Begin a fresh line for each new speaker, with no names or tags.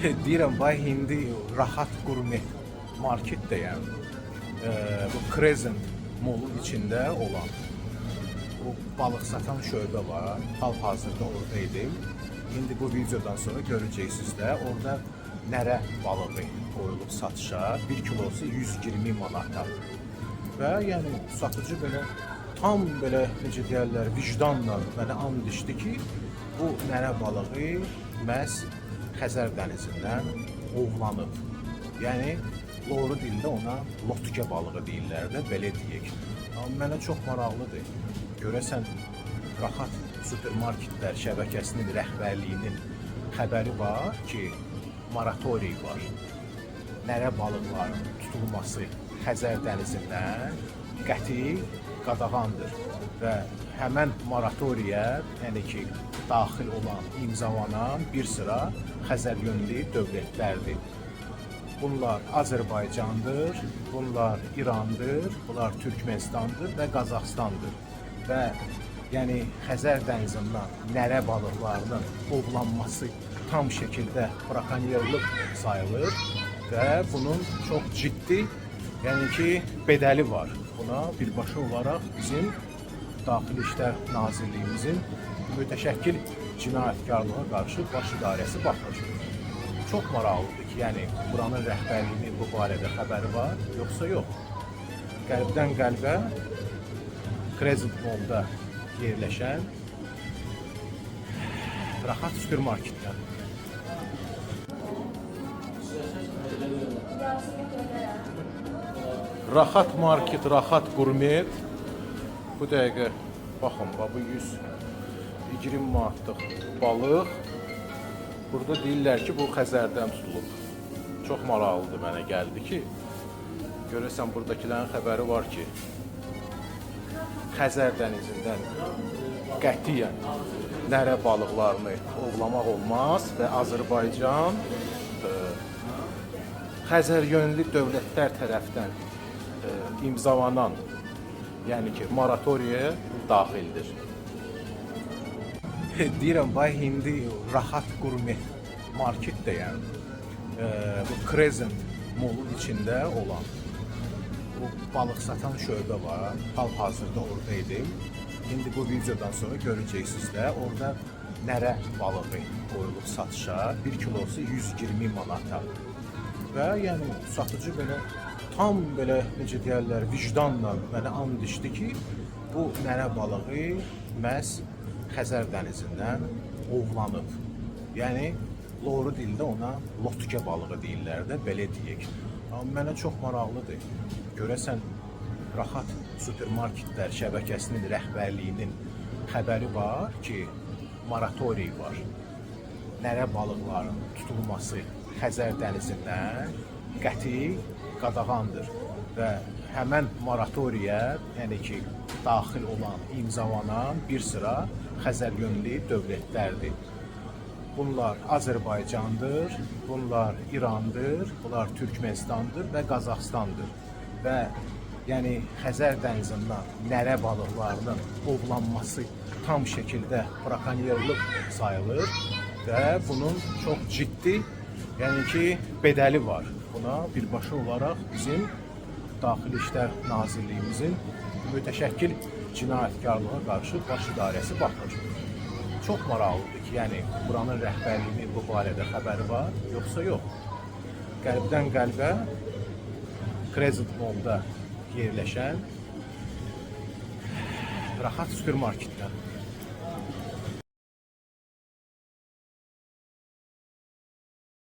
Deyirəm, bay indi rahat qurmet market deyəm. Bu Crescent Mall'un içində olan bu balıq satan şöbə var. Hal-hazırda oradaydım. İndi bu videodan sonra görəcəksiniz də orada nərə balığı qoyulub satışa. 1 kilosu 120 manata. Və yəni satıcı belə tam belə necə deyirlər, vicdanla mənə and içdi ki, bu nərə balığı məhz Xəzər dənizindən ovlanıb. Yəni doğru dildə ona lotkə balığı deyirlər də, belə deyək. Amma mənə çox maraqlıdır. Görəsən Rahat Supermarketlər şəbəkəsinin rəhbərliyinin xəbəri var ki, moratoriy var. Nərə balıqların tutulması Xəzər dənizindən qəti qadağandır və həmən moratoriyə, yəni ki, daxil olan, imzalanan bir sıra Xəzər yönlü dövlətlərdir. Bunlar Azərbaycandır, bunlar İrandır, bunlar Türkmenistandır və Qazaxstandır. Və yəni Xəzər dənizindən nərə balıqlarının ovlanması tam şəkildə brakonyerlik sayılır və bunun çox ciddi, yəni ki, bedəli var. Buna birbaşa olaraq bizim Daxili İşlər Nazirliyimizin mütəşəkkil cinayətkarlığa qarşı baş idarəsi baxır. Çox maraqlıdır ki, yəni buranın rəhbərliyinin bu barədə xəbəri var, yoxsa yox. Qəlbdən qəlbə Crescent Mall'da yerləşən Rahat Supermarketlər. Rahat Market, Rahat Gurmet. Bu dəqiqə baxın, bu 120 manatlıq balıq. Burada deyirlər ki, bu Xəzərdən tutulub. Çox maraqlıdır mənə gəldi ki, görəsən buradakilərin xəbəri var ki, Xəzər dənizindən qətiyyən nərə balıqlarını ovlamaq olmaz və Azərbaycan Xəzər yönlü dövlətlər tərəfdən imzalanan, yəni ki, moratoriya daxildir. Deyirəm, bay indi Rahat Qurmet market deyəm. Bu Crescent Mall'un içində olan bu balıq satan şöbə var. Hal-hazırda oradaydım. İndi bu videodan sonra görəcəksiniz də orada nərə balığı qoyulub satışa. 1 kilosu 120 manata. Və yəni satıcı belə tam belə necə deyirlər, vicdanla mənə and içdi ki, bu nərə balığı məhz Xəzər dənizindən ovlanıb. Yəni doğru dildə ona lotkə balığı deyirlər də, belə deyək. Amma mənə çox maraqlıdır. Görəsən Rahat Supermarketlər şəbəkəsinin rəhbərliyinin xəbəri var ki, moratoriy var. Nərə balıqların tutulması Xəzər dənizindən qəti qadağandır və həmən moratoriyə, yəni ki, daxil olan, imzalanan bir sıra Xəzər yönlü dövlətlərdir. Bunlar Azərbaycandır, bunlar İrandır, bunlar Türkmenistandır və Qazaxstandır. Və yəni Xəzər dənizindən nərə balıqlarının ovlanması tam şəkildə brakonyerlik sayılır və bunun çox ciddi, yəni ki, bedəli var. Buna birbaşa olaraq bizim Daxili İşlər Nazirliyimizin mütəşəkkil cinayətkarlığa qarşı baş idarəsi baxır. Çox maraqlıdır ki, yəni buranın rəhbərliyinin bu barədə xəbəri var, yoxsa yox. Qəlbdən qəlbə Crescent Mall'da yerləşən Rahat Supermarketlər.